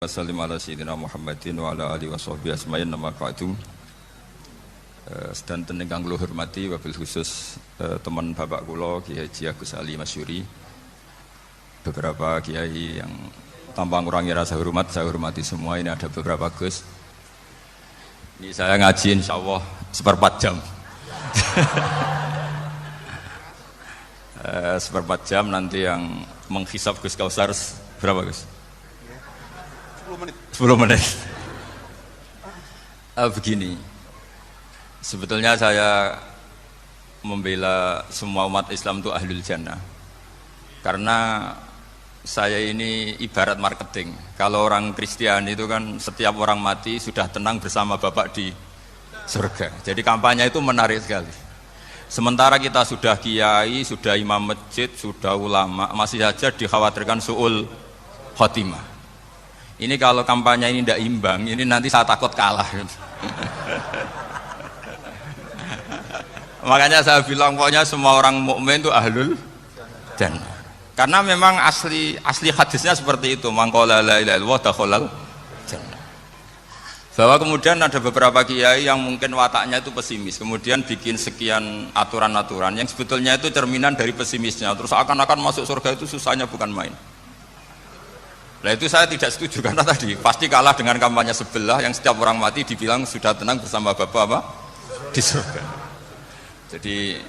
Wassalam ala sayyidina Muhammadin wa ala alihi wa sahbihi asma'in nama ba'du. Sedanten ingkang kula hormati wabil khusus teman bapak kula Kiai Haji Agus Ali Masyuri. Beberapa kiai yang tanpa mengurangi rasa hormat saya hormati semua. Ini ada beberapa Gus. Ini saya ngaji insyaallah seperempat jam. Seperempat jam nanti yang menghisap Gus Kausar berapa Gus? 10 menit. Begini, sebetulnya saya membela semua umat Islam itu ahlul jannah. Karena saya ini ibarat marketing. Kalau orang Kristiani itu kan setiap orang mati sudah tenang bersama Bapak di surga. Jadi kampanye itu menarik sekali. Sementara kita sudah kiai, sudah imam masjid, sudah ulama, masih saja dikhawatirkan su'ul khotimah. Ini kalau kampanye ini tidak imbang, ini nanti saya takut kalah. Makanya saya bilang pokoknya semua orang mukmin itu ahlul jannah. Karena memang asli hadisnya seperti itu, man qala la ilaha illallah dakhalal jannah. Bahwa kemudian ada beberapa kiai yang mungkin wataknya itu pesimis, kemudian bikin sekian aturan-aturan yang sebetulnya itu cerminan dari pesimisnya. Terus akan-akan masuk surga itu susahnya bukan main. Nah itu saya tidak setuju karena tadi pasti kalah dengan kampanye sebelah yang setiap orang mati dibilang sudah tenang bersama Bapak apa? Di surga. Jadi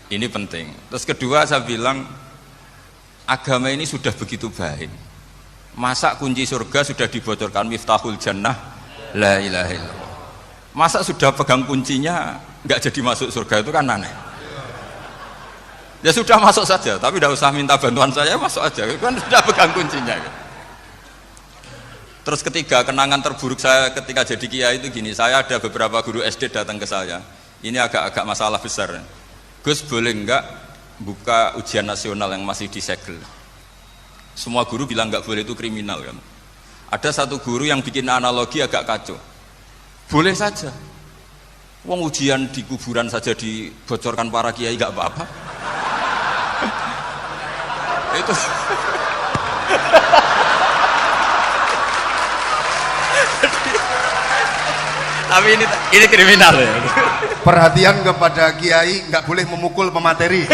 ini penting. Terus kedua saya bilang agama ini sudah begitu baik. Masa kunci surga sudah dibocorkan miftahul jannah la ilaha illallah. Masa sudah pegang kuncinya nggak jadi masuk surga itu kan aneh. Ya sudah masuk saja, tapi tidak usah minta bantuan saya, masuk aja. Kan sudah pegang kuncinya. Terus ketiga, kenangan terburuk saya ketika jadi kiai itu gini, saya ada beberapa guru SD datang ke saya. Ini agak masalah besar. Gus boleh enggak buka ujian nasional yang masih disegel? Semua guru bilang enggak boleh, itu kriminal kan. Ada satu guru yang bikin analogi agak kacau. Boleh saja. Wong ujian di kuburan saja dibocorkan para kiai enggak apa-apa. Itu tapi ini kriminal ya. Perhatian kepada kiai, nggak boleh memukul pemateri.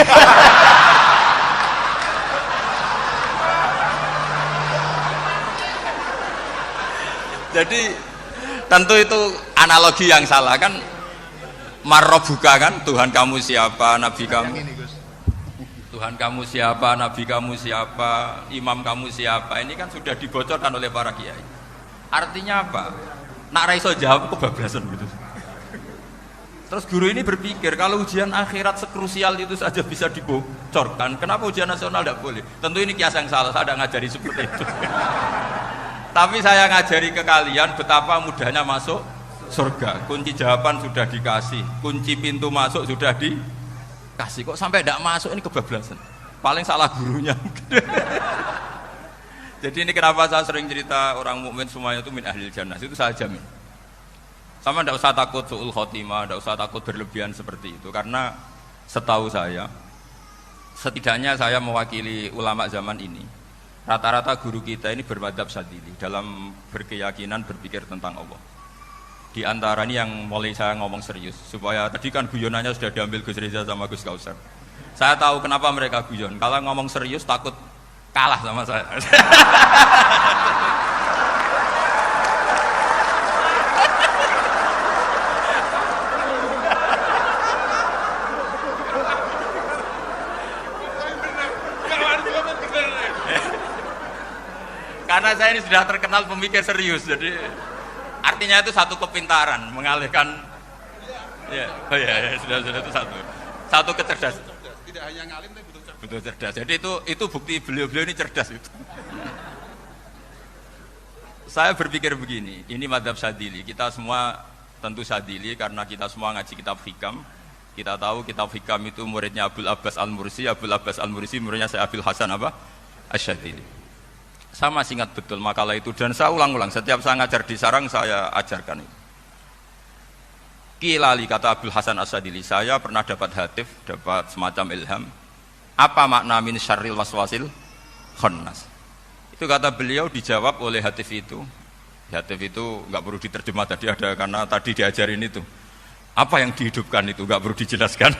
Jadi tentu itu analogi yang salah kan. Marrobuka kan, Tuhan kamu siapa, Nabi kamu. Tuhan kamu siapa, Nabi kamu siapa, imam kamu siapa. Ini kan sudah dibocorkan oleh para kiai. Artinya apa? Nak raiso jawab kebablasan gitu. Terus guru ini berpikir kalau ujian akhirat sekrusial itu saja bisa dibocorkan, kenapa ujian nasional tidak boleh? Tentu ini kias yang salah, saya tidak ngajari seperti itu. Tapi saya ngajari ke kalian betapa mudahnya masuk surga. Kunci jawaban sudah dikasih, kunci pintu masuk sudah dikasih. Kok sampai tidak masuk, ini kebablasan. Paling salah gurunya. Jadi ini kenapa saya sering cerita orang mukmin semuanya itu min ahlil jannah, itu saya jamin. Sama tidak usah takut su'ul khotimah, tidak usah takut berlebihan seperti itu. Karena setahu saya, setidaknya saya mewakili ulama zaman ini, rata-rata guru kita ini bermadzhab Syadzili dalam berkeyakinan berpikir tentang Allah. Di antara ini yang mulai saya ngomong serius, supaya tadi kan guyonannya sudah diambil Gus Reza sama Gus Kausar. Saya tahu kenapa mereka guyon, kalau ngomong serius takut kalah sama saya. Karena saya ini sudah terkenal pemikir serius, jadi artinya itu satu kepintaran mengalihkan. Ya, oh ya, sudah itu satu kecerdasan. Tidak hanya ngalim tapi betul cerdas. Jadi itu bukti beliau ini cerdas itu. Saya berpikir begini, ini madzhab Syadzili. Kita semua tentu Syadzili karena kita semua ngaji kitab hikam. Kita tahu kitab hikam itu muridnya Abul Abbas Al-Mursi. Abul Abbas Al-Mursi muridnya saya Abil Hasan apa? Asy-Syadzili. Saya masih ingat betul makalah itu dan saya ulang-ulang. Setiap saya ngajar di sarang saya ajarkan itu. Kilali kata Abul Hasan Asy-Syadzili, saya pernah dapat hatif, dapat semacam ilham. Apa makna min syarril waswasil khannas? Itu kata beliau dijawab oleh hatif itu. Hatif itu nggak perlu diterjemah tadi ada karena tadi diajarin itu. Apa yang dihidupkan itu nggak perlu dijelaskan.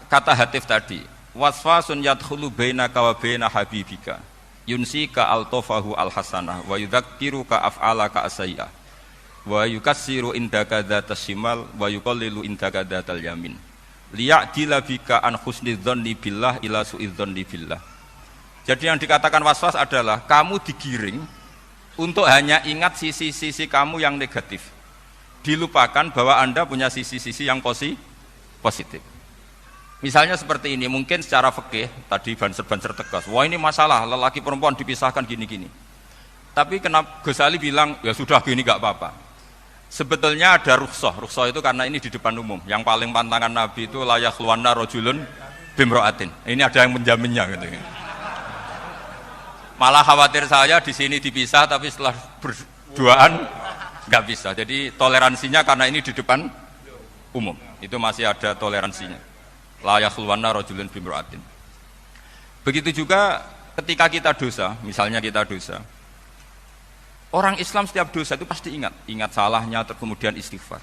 kata hatif tadi, wasfasun yadkhulu bainaka wa baina habibika. Yunsika altofahu alhasanah wa yudzakiruka af'alaka asayah wa yukassiru indaka dzatas shimal wa yuqallilu indaka dzatal yamin liya'dila bika an husni dzanni billah ila su'i dzanni billah. Jadi yang dikatakan waswas adalah kamu digiring untuk hanya ingat sisi-sisi kamu yang negatif, dilupakan bahwa Anda punya sisi-sisi yang positif. Misalnya seperti ini, mungkin secara fikih tadi banser-banser tegas, wah ini masalah lelaki perempuan dipisahkan gini-gini. Tapi kenapa Ghazali bilang ya sudah gini gak apa-apa. Sebetulnya ada rukhsah itu karena ini di depan umum. Yang paling pantangan Nabi itu layak luanna rojulun bimro'atin. Ini ada yang menjaminnya gitu. Malah khawatir saya di sini dipisah tapi setelah berduaan nggak bisa. Jadi toleransinya karena ini di depan umum. Itu masih ada toleransinya. La yakhluwanna rajulun bimra'atin. Begitu juga ketika kita dosa, misalnya kita dosa. Orang Islam setiap dosa itu pasti ingat salahnya, kemudian istighfar.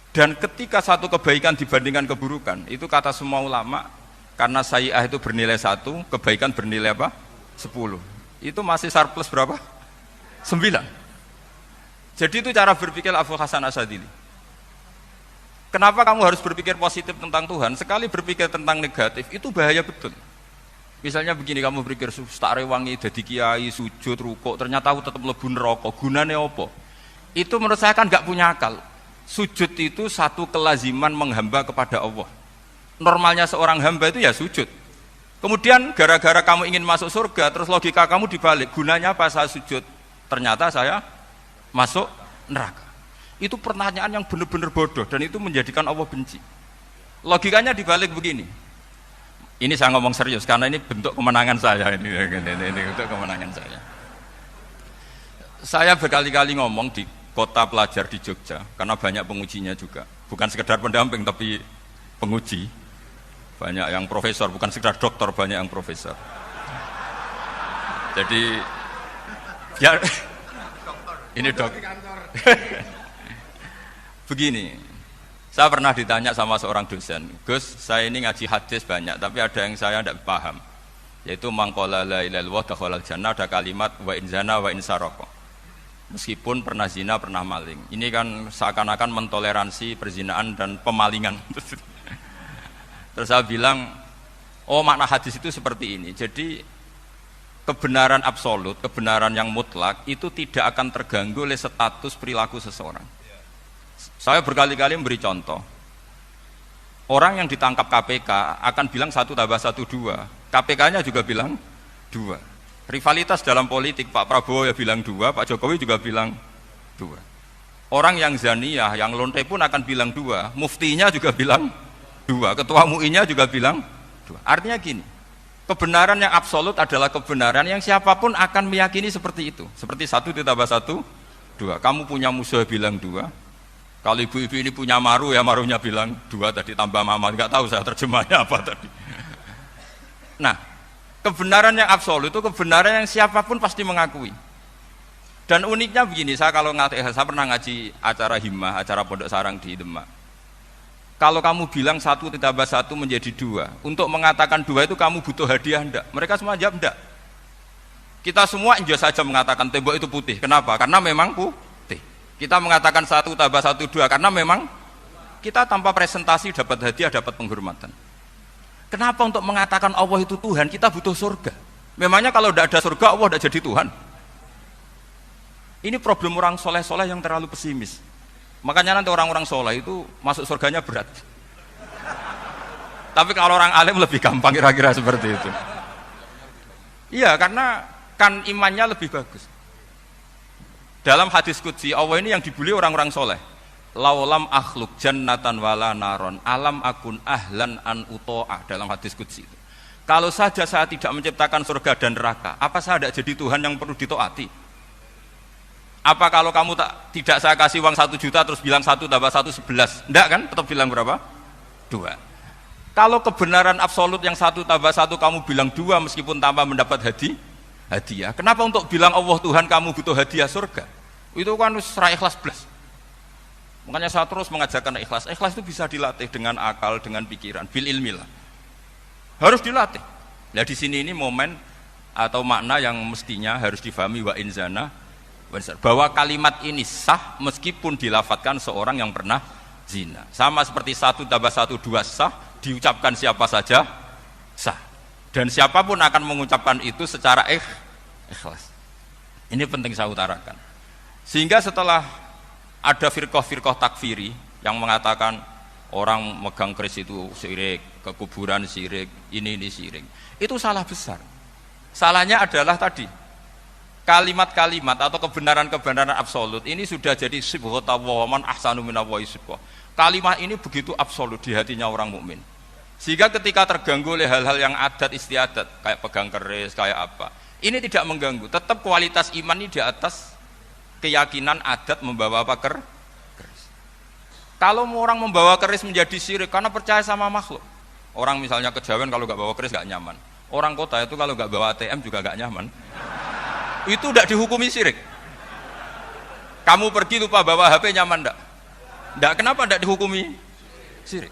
Dan ketika satu kebaikan dibandingkan keburukan, itu kata semua ulama, karena sayyi'ah itu bernilai 1, kebaikan bernilai apa? 10. Itu masih surplus berapa? 9. Jadi itu cara berpikir Abu Hasan Asyadzili. Kenapa kamu harus berpikir positif tentang Tuhan? Sekali berpikir tentang negatif, itu bahaya betul. Misalnya begini, kamu berpikir tak rewangi, jadi kiai, sujud, rukuk, ternyata aku tetap mlebu neraka. Gunane apa? Itu menurut saya kan gak punya akal. Sujud itu satu kelaziman menghamba kepada Allah. Normalnya seorang hamba itu ya sujud. Kemudian gara-gara kamu ingin masuk surga, terus logika kamu dibalik. Gunanya apa saya sujud? Ternyata saya masuk neraka. Itu pertanyaan yang benar-benar bodoh dan itu menjadikan Allah benci. Logikanya dibalik begini. Ini saya ngomong serius karena ini bentuk kemenangan saya ini bentuk kemenangan saya. Saya berkali-kali ngomong di kota pelajar di Jogja karena banyak pengujinya juga. Bukan sekedar pendamping tapi penguji. Banyak yang profesor, bukan sekedar dokter, banyak yang profesor. Jadi biar ini dok. Begini, saya pernah ditanya sama seorang dosen, Gus, saya ini ngaji hadis banyak, tapi ada yang saya tidak paham, yaitu mangkola la ilaha illallah dakhalal jannah, ada kalimat wa in zana wa in saraka. Meskipun pernah zina, pernah maling. Ini kan seakan-akan mentoleransi perzinaan dan pemalingan. Terus saya bilang, oh makna hadis itu seperti ini. Jadi kebenaran absolut, kebenaran yang mutlak itu tidak akan terganggu oleh status perilaku seseorang. Saya berkali-kali memberi contoh. Orang yang ditangkap KPK akan bilang 1 tambah 1 2. KPK-nya juga bilang 2. Rivalitas dalam politik, Pak Prabowo ya bilang 2, Pak Jokowi juga bilang 2. Orang yang zaniyah, yang lonte pun akan bilang 2. Muftinya juga bilang 2. Ketua MUI-nya juga bilang 2. Artinya gini, kebenaran yang absolut adalah kebenaran yang siapapun akan meyakini seperti itu. Seperti 1 ditambah 1 2. Kamu punya musuh bilang 2. Kalau ibu-ibu ini punya maru, ya marunya bilang 2 tadi tambah mama, nggak tahu saya terjemahnya apa tadi. Nah, kebenaran yang absolut itu kebenaran yang siapapun pasti mengakui. Dan uniknya begini, saya pernah ngaji acara himmah, acara pondok sarang di Demak. Kalau kamu bilang 1 ditambah 1 menjadi 2, untuk mengatakan 2 itu kamu butuh hadiah enggak? Mereka semua jawab enggak. Kita semua enjoy saja mengatakan tembok itu putih. Kenapa? Karena memang putih. Kita mengatakan 1 tambah 1 2 karena memang kita tanpa presentasi dapat hadiah, dapat penghormatan. Kenapa untuk mengatakan Allah itu Tuhan kita butuh surga? Memangnya kalau tidak ada surga Allah tidak jadi Tuhan? Ini problem orang soleh-soleh yang terlalu pesimis. Makanya nanti orang-orang soleh itu masuk surganya berat. Tapi kalau orang alim lebih gampang kira-kira seperti itu. Iya, karena kan imannya lebih bagus. Dalam hadis qudsi Allah ini yang dibuli orang-orang soleh. Laulam akhluk jannatan wala naron alam akun ahlan an uto'ah. Dalam hadis qudsi itu, kalau saja saya tidak menciptakan surga dan neraka, apa saya tidak jadi Tuhan yang perlu ditaati? Apa kalau kamu tidak saya kasih uang 1 juta terus bilang 1 tambah 1 11? Enggak kan? Tetap bilang berapa? 2. Kalau kebenaran absolut yang 1 tambah 1 kamu bilang 2 meskipun tanpa mendapat hadiah. Kenapa untuk bilang Allah Tuhan kamu butuh hadiah surga? Itu kan serai ikhlas belas. Makanya saya terus mengajarkan ikhlas. Ikhlas itu bisa dilatih dengan akal, dengan pikiran, bil ilmi lah. Harus dilatih. Nah di sini ini momen atau makna yang mestinya harus difahami wa inzana bahwa kalimat ini sah meskipun dilafatkan seorang yang pernah zina. Sama seperti 1 tambah 1 2 sah, diucapkan siapa saja sah. Dan siapapun akan mengucapkan itu secara ikhlas. Ini penting saya utarakan. Sehingga setelah ada firqah-firqah takfiri yang mengatakan orang megang keris itu syirik, ke kuburan syirik, ini syirik. Itu salah besar. Salahnya adalah tadi kalimat-kalimat atau kebenaran-kebenaran absolut ini sudah jadi sibghatullah man ahsanu minallahi sibghah. Kalimat ini begitu absolut di hatinya orang mukmin. Sehingga ketika terganggu oleh hal-hal yang adat istiadat kayak pegang keris, kayak apa, ini tidak mengganggu. Tetap kualitas iman ini di atas keyakinan adat membawa apa keris. Kalau orang membawa keris menjadi syirik karena percaya sama makhluk. Orang misalnya kejawen kalau nggak bawa keris nggak nyaman. Orang kota itu kalau nggak bawa ATM juga nggak nyaman. Itu tidak dihukumi syirik. Kamu pergi lupa bawa HP nyaman enggak? Enggak, kenapa enggak dihukumi syirik?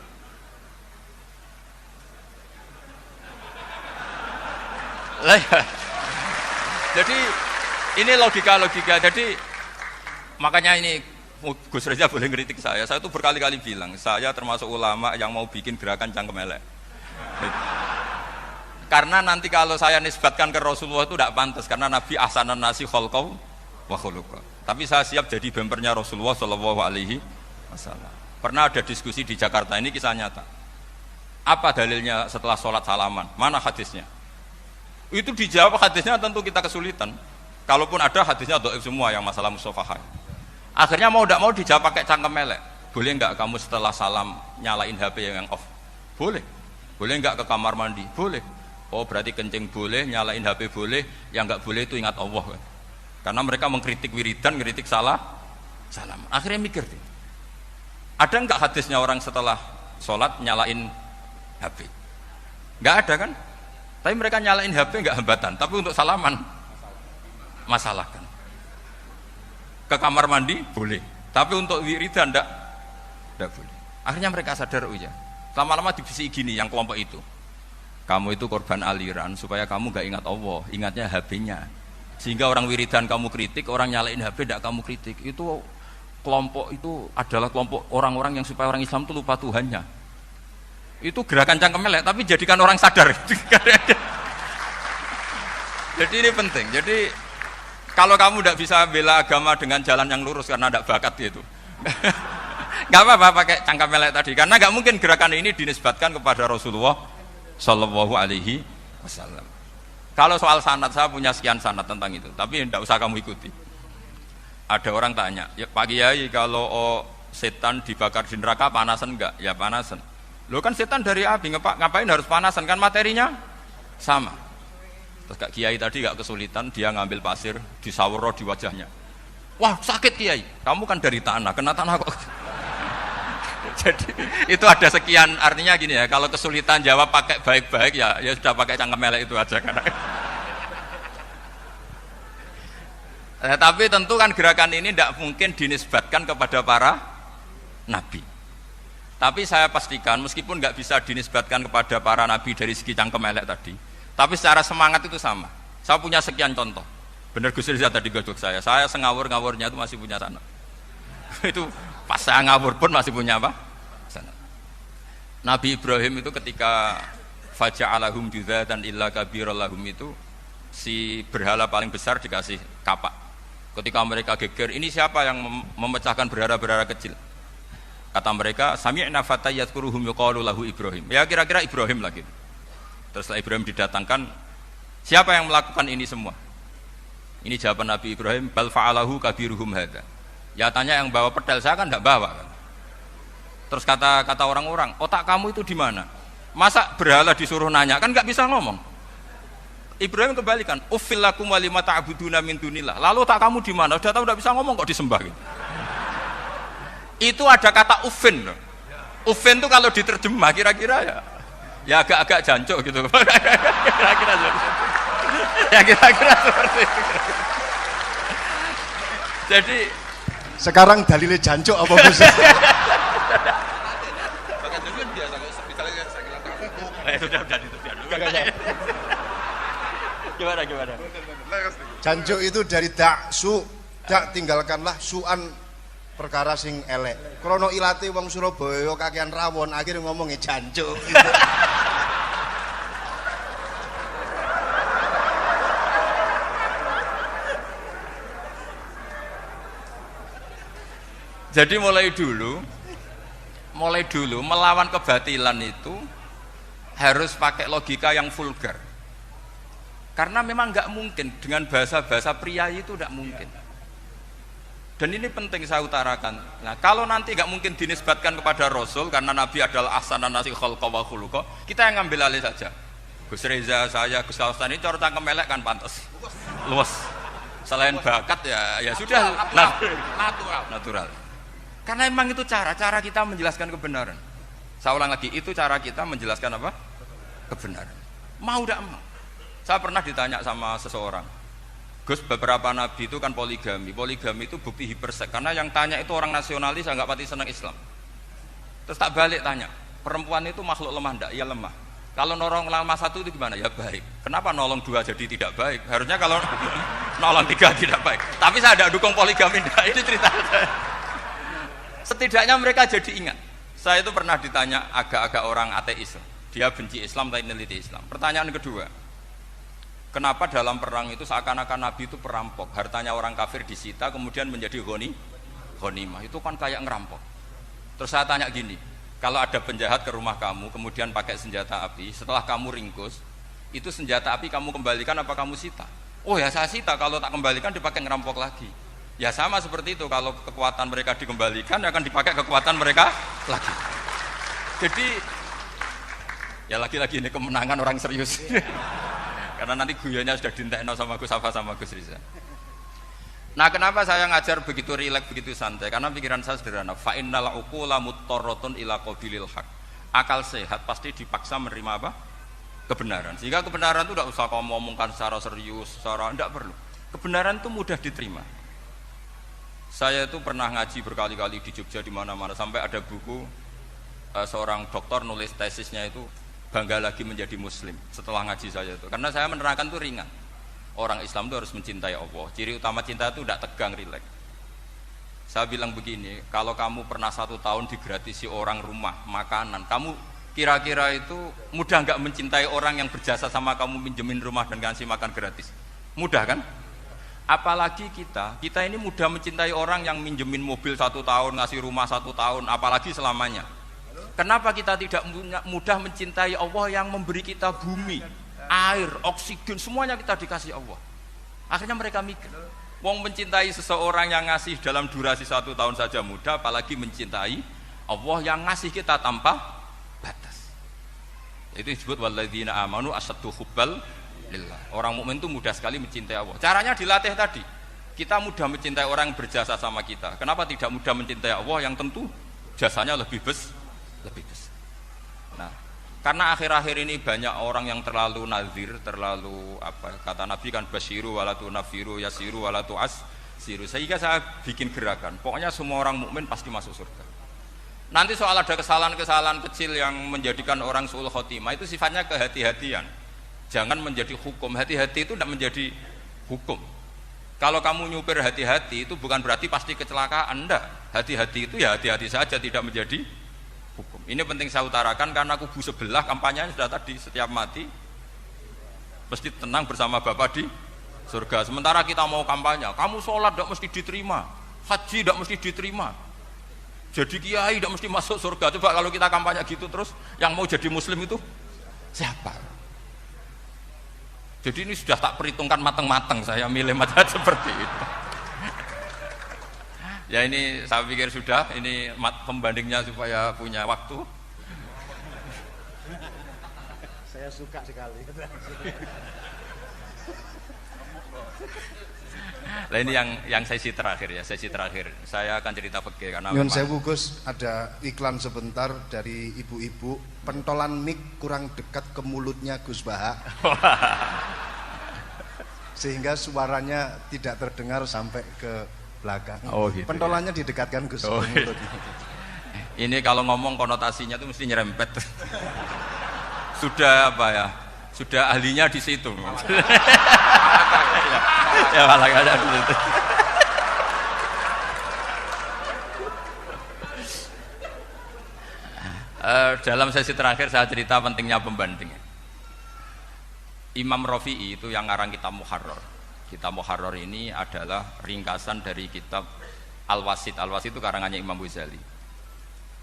Jadi ini logika-logika. Jadi makanya ini Gus Reza boleh ngeritik saya. Saya itu berkali-kali bilang, saya termasuk ulama yang mau bikin gerakan cangkem elek. Karena nanti kalau saya nisbatkan ke Rasulullah itu tidak pantas, karena Nabi ahsanan nasi khalqau wa khuluqa. Tapi saya siap jadi bempernya Rasulullah Shallallahu Alaihi Wasallam. Pernah ada diskusi di Jakarta, ini kisah nyata. Apa dalilnya setelah sholat salaman? Mana hadisnya? Itu dijawab hadisnya tentu kita kesulitan. Kalaupun ada hadisnya dhaif semua yang masalah musafahah. Akhirnya mau tidak mau dijawab pakai cangkem elek. Boleh enggak kamu setelah salam nyalain HP yang off? Boleh. Boleh enggak ke kamar mandi? Boleh. Oh berarti kencing boleh, nyalain HP boleh, yang enggak boleh itu ingat Allah kan? Karena mereka mengkritik wiridan, mengkritik salam. Akhirnya mikir deh, ada enggak hadisnya orang setelah sholat nyalain HP? Enggak ada kan? Tapi mereka nyalain HP enggak hambatan, tapi untuk salaman masalah kan? Ke kamar mandi boleh, tapi untuk wiridan enggak boleh. Akhirnya mereka sadar, oh ya, lama-lama dibisi gini yang kelompok itu. Kamu itu korban aliran supaya kamu gak ingat Allah, ingatnya HP-nya. Sehingga orang wiridan kamu kritik, orang nyalain HP tidak kamu kritik. Itu kelompok itu adalah kelompok orang-orang yang supaya orang Islam itu lupa Tuhannya. Itu gerakan cangkem elek, tapi jadikan orang sadar. Jadi ini penting. Jadi kalau kamu tidak bisa bela agama dengan jalan yang lurus karena tidak bakat gitu, nggak apa-apa pakai cangkem elek tadi. Karena nggak mungkin gerakan ini dinisbatkan kepada Rasulullah Sallallahu Alaihi Wasallam. Kalau soal sanad, saya punya sekian sanad tentang itu, tapi tidak usah kamu ikuti. Ada orang tanya, ya Pak Kiai, kalau setan dibakar di neraka panasan enggak? Ya panasan. Lo kan setan dari api, ngapain harus panasan? Kan materinya sama. Terus Kak Kiai tadi gak kesulitan, dia ngambil pasir, disawero di wajahnya. Wah sakit Kiai, kamu kan dari tanah, kena tanah kok. Jadi itu ada sekian, artinya gini ya, kalau kesulitan jawab pakai baik-baik ya sudah pakai cangkem elek itu aja kan. Tapi tentu kan gerakan ini tidak mungkin dinisbatkan kepada para nabi. Tapi saya pastikan meskipun nggak bisa dinisbatkan kepada para nabi dari segi cangkem elek tadi, tapi secara semangat itu sama. Saya punya sekian contoh. Benar Gus Rizal tadi godok saya sengawur-ngawurnya itu masih punya tanah. Itu pas saya ngawur pun masih punya apa? Sana. Nabi Ibrahim itu ketika faja'alahum juzatan illa kabirallahum itu si berhala paling besar dikasih kapak. Ketika mereka geger, ini siapa yang memecahkan berhala-berhala kecil? Kata mereka, sami'na fata yadhkuruhum yuqalu lahu Ibrahim. Ya kira-kira Ibrahim lagi. Terus setelah Ibrahim didatangkan, siapa yang melakukan ini semua? Ini jawaban Nabi Ibrahim, bal fa'alahu kabiruhum hadza. Ya tanya yang bawa pedal, saya kan tidak bawa kan. Terus kata orang-orang, otak kamu itu di mana? Masa berhala disuruh nanya, kan nggak bisa ngomong. Ibrahim kembalikan, uffil lakum wa lima ta'buduna min dunillah. Lalu otak kamu di mana? Sudah tahu tidak bisa ngomong kok disembah gitu. Itu ada kata uffin. Uffin itu kalau diterjemah kira-kira ya agak-agak jancuk gitu. Kira-kira Ya kira-kira seperti itu. Jadi Sekarang dalile jancuk apa Gus? sudah itu gimana? Jancuk itu dari dak su, dak tinggalkanlah suan perkara sing elek. Krono ilate wong Surabaya kakean rawon, akhirnya ngomongnya jancuk. Gitu. Jadi mulai dulu melawan kebatilan itu harus pakai logika yang vulgar. Karena memang nggak mungkin dengan bahasa-bahasa pria itu nggak mungkin. Dan ini penting saya utarakan. Nah, kalau nanti nggak mungkin dinisbatkan kepada Rasul karena Nabi adalah ahsanan nasi khalqa wa khuluqa, kita yang ngambil alih saja. Gus Reza, saya, Gus Kaustan ini cara cangkem melek kan pantas, luas. Selain bakat ya sudah natural. Karena memang itu cara kita menjelaskan kebenaran. Saya ulang lagi, itu cara kita menjelaskan apa? Kebenaran. Mau tidak mau. Saya pernah ditanya sama seseorang, Gus, beberapa nabi itu kan poligami itu bukti hiperseks. Karena yang tanya itu orang nasionalis, nggak pati senang Islam. Terus tak balik tanya, perempuan itu makhluk lemah enggak? Iya lemah. Kalau nolong lama satu itu gimana? Ya baik. Kenapa nolong dua jadi tidak baik? Harusnya kalau nolong tiga tidak baik. Tapi saya tidak dukung poligami. Nah, ini cerita saya. Setidaknya mereka jadi ingat. Saya itu pernah ditanya agak-agak orang ateis, dia benci Islam tapi meneliti Islam. Pertanyaan kedua, kenapa dalam perang itu seakan-akan Nabi itu perampok, hartanya orang kafir disita kemudian menjadi ghanimah, itu kan kayak ngerampok. Terus saya tanya gini, kalau ada penjahat ke rumah kamu kemudian pakai senjata api, setelah kamu ringkus, itu senjata api kamu kembalikan apa kamu sita? Oh ya saya sita, kalau tak kembalikan dipakai ngerampok lagi. Ya sama seperti itu, kalau kekuatan mereka dikembalikan akan dipakai kekuatan mereka lagi. Jadi ya lagi-lagi ini kemenangan orang serius. Karena nanti guyonnya sudah dintekno sama Gus Safa sama Gus Riza. Nah, kenapa saya ngajar begitu rileks, begitu santai? Karena pikiran saya sederhana. Fa innal uqula muttarratun ila qabilil haq. Akal sehat pasti dipaksa menerima apa? Kebenaran. Sehingga kebenaran itu tidak usah kamu ngomongkan secara serius, secara tidak perlu. Kebenaran itu mudah diterima. Saya itu pernah ngaji berkali-kali di Jogja di mana-mana sampai ada buku seorang dokter nulis tesisnya itu bangga lagi menjadi muslim setelah ngaji saya itu. Karena saya menerangkan itu ringan. Orang Islam itu harus mencintai Allah. Ciri utama cinta itu tidak tegang, rileks. Saya bilang begini, kalau kamu pernah 1 tahun digratisi orang rumah, makanan, kamu kira-kira itu mudah nggak mencintai orang yang berjasa sama kamu minjemin rumah dan kasih makan gratis? Mudah kan? Apalagi kita ini mudah mencintai orang yang minjemin mobil 1 tahun, ngasih rumah 1 tahun, apalagi selamanya. Kenapa kita tidak mudah mencintai Allah yang memberi kita bumi, air, oksigen, semuanya kita dikasih Allah? Akhirnya mereka mikir, wong mencintai seseorang yang ngasih dalam durasi 1 tahun saja mudah, apalagi mencintai Allah yang ngasih kita tanpa batas. Itu disebut walladzina amanu asyaddu hubbal lillah. Orang mukmin itu mudah sekali mencintai Allah. Caranya dilatih tadi. Kita mudah mencintai orang yang berjasa sama kita. Kenapa tidak mudah mencintai Allah yang tentu jasanya lebih besar? Nah, karena akhir-akhir ini banyak orang yang terlalu nazir, terlalu apa? Kata Nabi kan basyiru walatu nafiru yasiru walatu asiru. Sehingga saya bikin gerakan. Pokoknya semua orang mukmin pasti masuk surga. Nanti soal ada kesalahan-kesalahan kecil yang menjadikan orang su'ul khotimah itu sifatnya kehati-hatian. Jangan menjadi hukum. Hati-hati itu tidak menjadi hukum. Kalau kamu nyupir hati-hati itu bukan berarti pasti kecelakaan. Enggak. Hati-hati itu ya hati-hati saja, tidak menjadi hukum. Ini penting saya utarakan karena kubu sebelah kampanyenya sudah tadi, setiap mati mesti tenang bersama Bapak di surga. Sementara kita mau kampanye, kamu sholat tidak mesti diterima, haji tidak mesti diterima, jadi kiai tidak mesti masuk surga. Coba kalau kita kampanye gitu terus, yang mau jadi muslim itu siapa? Jadi ini sudah tak perhitungkan matang-matang, saya milih macam seperti itu. Ya ini saya pikir sudah, ini pembandingnya supaya punya waktu. Saya suka sekali. Nah ini yang sesi terakhir ya, sesi terakhir. Saya akan cerita fikih karena Nyun sewu Gus, ada iklan sebentar dari ibu-ibu, pentolan mic kurang dekat ke mulutnya Gus Baha. sehingga suaranya tidak terdengar sampai ke belakang. Oh, gitu, pentolannya didekatkan Gus. Oh, iya. Ini kalau ngomong konotasinya itu mesti nyerempet. Sudah apa ya? Sudah ahlinya di situ. Ya malah ada di situ. Dalam sesi terakhir saya cerita pentingnya pembanding. Imam Rafi'i itu yang ngarang kitab Muharrar. Kitab Muharrar ini adalah ringkasan dari kitab Al-Wasit. Al-Wasit itu karangannya Imam Ghazali.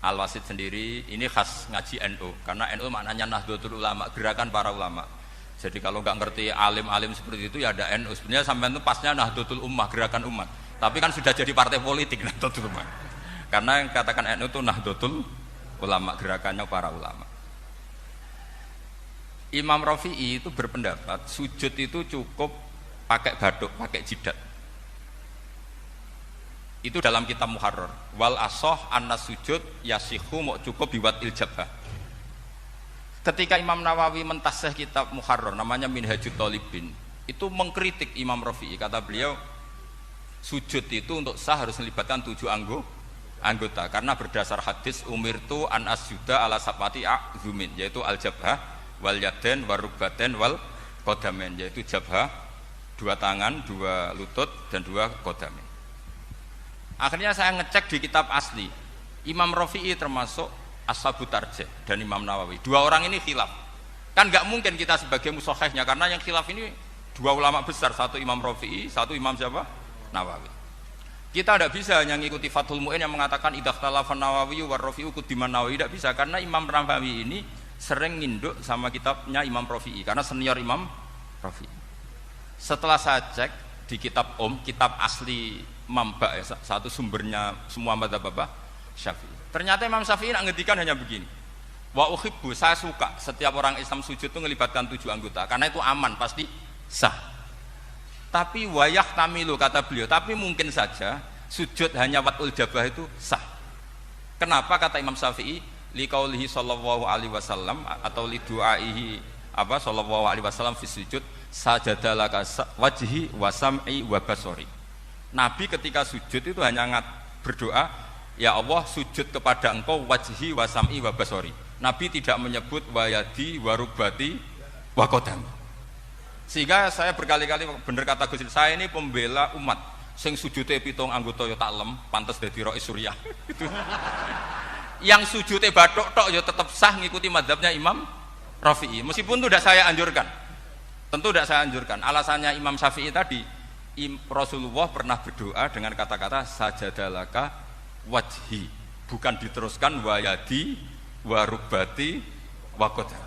Al-Wasit sendiri ini khas ngaji NU, karena NU maknanya Nahdlatul Ulama, gerakan para ulama. Jadi kalau nggak ngerti alim-alim seperti itu ya ada NU. Sebenarnya sampai itu pasnya Nahdlatul Ummah, gerakan umat. Tapi kan sudah jadi partai politik Nahdlatul Ummah. Karena yang katakan NU itu Nahdlatul Ulama, gerakannya para ulama. Imam Rafi'i itu berpendapat sujud itu cukup pakai baduk, pakai jidat. Itu dalam kitab Muharrar. Wal asoh anna sujud yasihu mau cukup biwat iljabah. Ketika Imam Nawawi mentasih kitab Muharrar namanya Minhajut Thalibin, itu mengkritik Imam Rafi'i. Kata beliau sujud itu untuk sah harus melibatkan 7 anggota, karena berdasar hadis umirtu an asjuda ala sabati a'zumin, yaitu al-jabhah wal yaden wal rukbaten wal qadamen, yaitu jabhah 2 tangan, 2 lutut dan 2 qadamen. Akhirnya saya ngecek di kitab asli, Imam Rafi'i termasuk Ashabut Tarjih dan Imam Nawawi. 2 orang ini khilaf. Kan nggak mungkin kita sebagai musokhehnya, karena yang khilaf ini 2 ulama besar, satu Imam Rafi'i, satu Imam siapa? Nawawi. Kita tidak bisa hanya ngikuti Fathul Mu'in yang mengatakan idza ikhtalafa Nawawi wa Rafi'u quddiman Nawawi, tidak bisa, karena Imam Nawawi ini sering nginduk sama kitabnya Imam Rafi'i karena senior Imam Rafi'i. Setelah saya cek di kitab kitab asli Mamba, satu sumbernya semua madzhab Syafi'i. Ternyata Imam Syafi'i nak ngedikan hanya begini. Wa uhibbu, saya suka setiap orang Islam sujud itu melibatkan 7 anggota karena itu aman, pasti sah. Tapi wayah tamilu, kata beliau, tapi mungkin saja sujud hanya watul jabah itu sah. Kenapa? Kata Imam Syafi'i, liqaulihi sallallahu alaihi wasallam atau li du'aihi apa sallallahu alaihi wasallam fi sujud sajadalaka wajhi wa sam'i wa basori. Nabi ketika sujud itu hanya berdoa, ya Allah sujud kepada engkau wajhi wa sam'i wa basori. Nabi tidak menyebut wayadi wa rubati wa qadami. Sehingga saya berkali-kali bener kata Gus, saya ini pembela umat sing sujudnya 7 anggota ya taklem pantes dadi Rais Suriah. Itu yang sujudnya bathuk tok ya tetap sah ngikuti mazhabnya Imam Rafi'i, meskipun itu tidak saya anjurkan, tentu tidak saya anjurkan. Alasannya Imam Syafi'i tadi, Rasulullah pernah berdoa dengan kata-kata sajadalaka wajhi, bukan diteruskan wayadi warubati wakoda.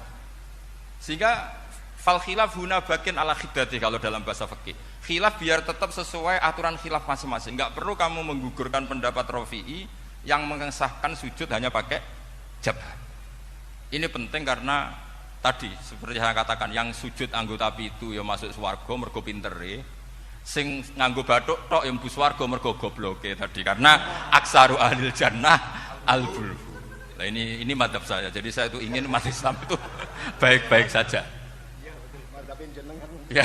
Sehingga fal khilaf huna bakin ala khidati, kalau dalam bahasa fikih khilaf biar tetap sesuai aturan khilaf masing-masing. Enggak perlu kamu menggugurkan pendapat Rafi'i yang mengesahkan sujud hanya pakai jabah. Ini penting karena tadi seperti saya katakan, yang sujud anggota itu ya masuk swarga mergo pintere, sing nganggo bathuk tok ya mlebu swarga mergo gobloke tadi, karena aksaru ahlil jannah al-bulhu. Nah ini madzhab saya. Jadi saya itu ingin umat Islam itu baik-baik saja. Ya,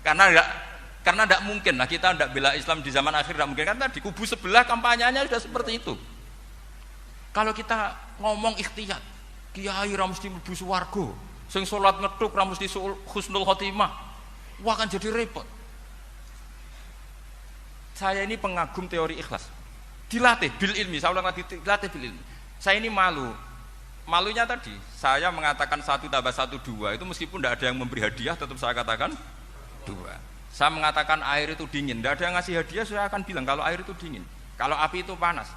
karena tidak mungkin lah kita tidak bela Islam di zaman akhir, tidak mungkin kan tadi kubu sebelah kampanyenya sudah seperti itu. Kalau kita ngomong ikhtiyat, kiai ra mesti mlebu swarga, sing salat ngethuk ra mesti husnul khotimah, wah kan jadi repot. Saya ini pengagum teori ikhlas, dilatih bil ilmi, saya ulang lagi, dilatih bil ilmi. Saya ini malunya tadi, saya mengatakan 1 + 1 2, itu meskipun tidak ada yang memberi hadiah, tetap saya katakan 2. Saya mengatakan air itu dingin, tidak ada yang ngasih hadiah, saya akan bilang kalau air itu dingin, kalau api itu panas.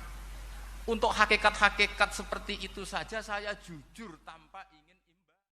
Untuk hakikat-hakikat seperti itu saja saya jujur tanpa ingin